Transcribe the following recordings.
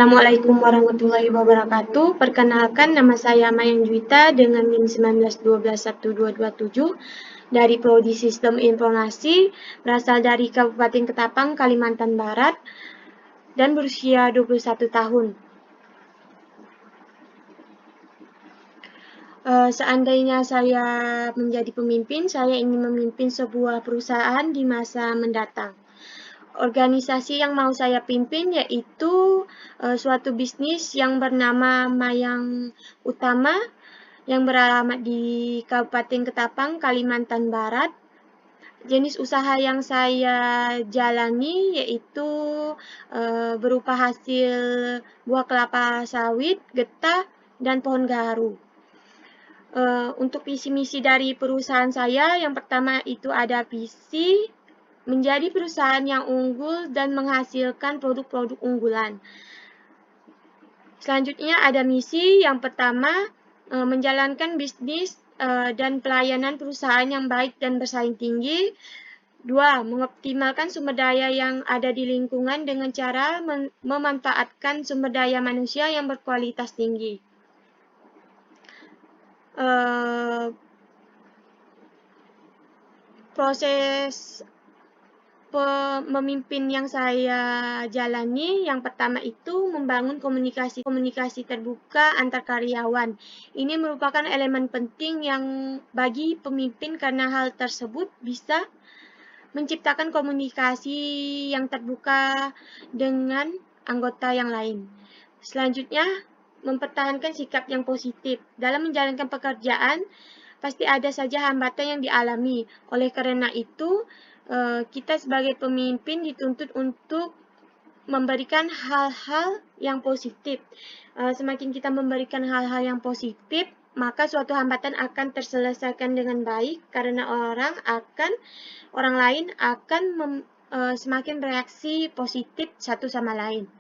Assalamualaikum warahmatullahi wabarakatuh. Perkenalkan, nama saya Mayang Juwita dengan NIM 19121127 dari Prodi Sistem Informasi, berasal dari Kabupaten Ketapang, Kalimantan Barat, dan berusia 21 tahun. Seandainya saya menjadi pemimpin, saya ingin memimpin sebuah perusahaan di masa mendatang. Organisasi yang mau saya pimpin yaitu suatu bisnis yang bernama Mayang Utama yang beralamat di Kabupaten Ketapang, Kalimantan Barat. Jenis usaha yang saya jalani yaitu berupa hasil buah kelapa sawit, getah, dan pohon gaharu. Untuk visi misi dari perusahaan saya, yang pertama itu ada visi menjadi perusahaan yang unggul dan menghasilkan produk-produk unggulan. Selanjutnya ada misi yang pertama, menjalankan bisnis dan pelayanan perusahaan yang baik dan bersaing tinggi. 2. Mengoptimalkan sumber daya yang ada di lingkungan dengan cara memanfaatkan sumber daya manusia yang berkualitas tinggi. Proses pemimpin yang saya jalani, yang pertama itu membangun komunikasi terbuka antar karyawan. Ini merupakan elemen penting yang bagi pemimpin karena hal tersebut bisa menciptakan komunikasi yang terbuka dengan anggota yang lain. Selanjutnya, mempertahankan sikap yang positif. Dalam menjalankan pekerjaan, pasti ada saja hambatan yang dialami. Oleh karena itu, kita sebagai pemimpin dituntut untuk memberikan hal-hal yang positif. Semakin kita memberikan hal-hal yang positif, maka suatu hambatan akan terselesaikan dengan baik karena orang lain akan semakin reaksi positif satu sama lain.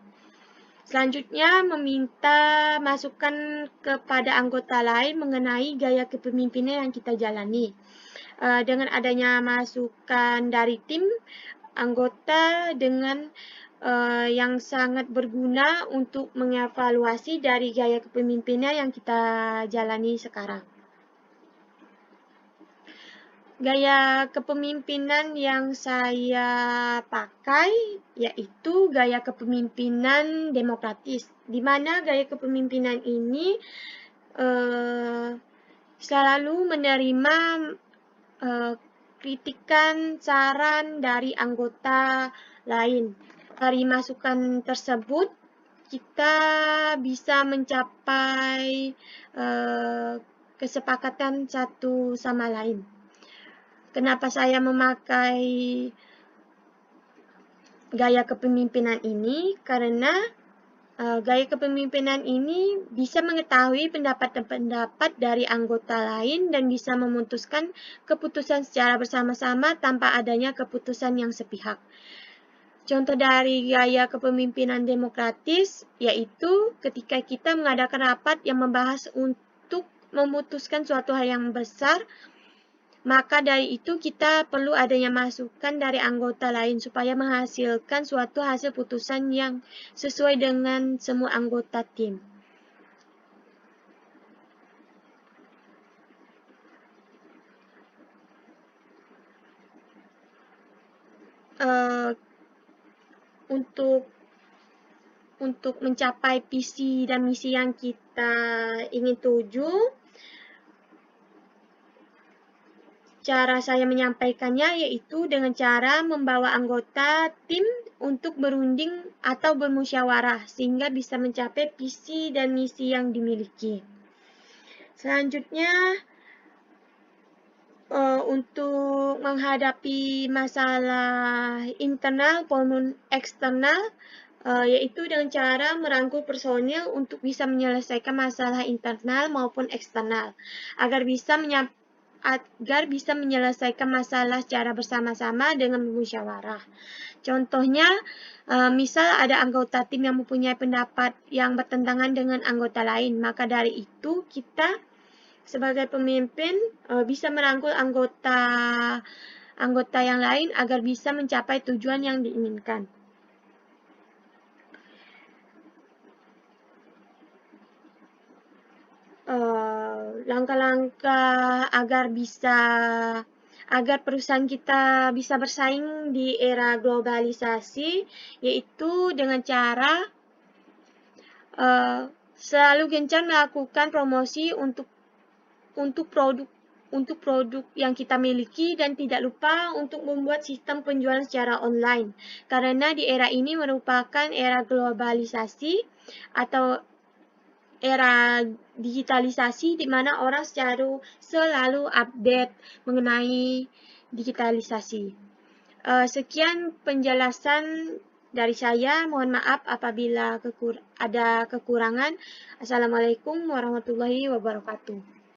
Selanjutnya, meminta masukan kepada anggota lain mengenai gaya kepemimpinan yang kita jalani. Dengan adanya masukan dari tim, anggota dengan yang sangat berguna untuk mengevaluasi dari gaya kepemimpinan yang kita jalani sekarang. Gaya kepemimpinan yang saya pakai yaitu gaya kepemimpinan demokratis, di mana gaya kepemimpinan ini selalu menerima kritikan, saran dari anggota lain. Dari masukan tersebut, kita bisa mencapai kesepakatan satu sama lain. Kenapa saya memakai gaya kepemimpinan ini? Karena gaya kepemimpinan ini bisa mengetahui pendapat-pendapat dari anggota lain dan bisa memutuskan keputusan secara bersama-sama tanpa adanya keputusan yang sepihak. Contoh dari gaya kepemimpinan demokratis yaitu ketika kita mengadakan rapat yang membahas untuk memutuskan suatu hal yang besar, maka dari itu kita perlu adanya masukan dari anggota lain supaya menghasilkan suatu hasil putusan yang sesuai dengan semua anggota tim. Untuk mencapai visi dan misi yang kita ingin tuju, cara saya menyampaikannya yaitu dengan cara membawa anggota tim untuk berunding atau bermusyawarah sehingga bisa mencapai visi dan misi yang dimiliki. Selanjutnya, untuk menghadapi masalah internal maupun eksternal, yaitu dengan cara merangkul personil untuk bisa menyelesaikan masalah internal maupun eksternal agar bisa menyelesaikan masalah secara bersama-sama dengan bermusyawarah. Contohnya, misal ada anggota tim yang mempunyai pendapat yang bertentangan dengan anggota lain, maka dari itu kita sebagai pemimpin bisa merangkul anggota yang lain agar bisa mencapai tujuan yang diinginkan. langkah-langkah agar perusahaan kita bisa bersaing di era globalisasi, yaitu dengan cara selalu gencar melakukan promosi untuk produk yang kita miliki dan tidak lupa untuk membuat sistem penjualan secara online. Karena di era ini merupakan era globalisasi atau era digitalisasi di mana orang selalu update mengenai digitalisasi. Sekian penjelasan dari saya. Mohon maaf apabila ada kekurangan. Assalamualaikum warahmatullahi wabarakatuh.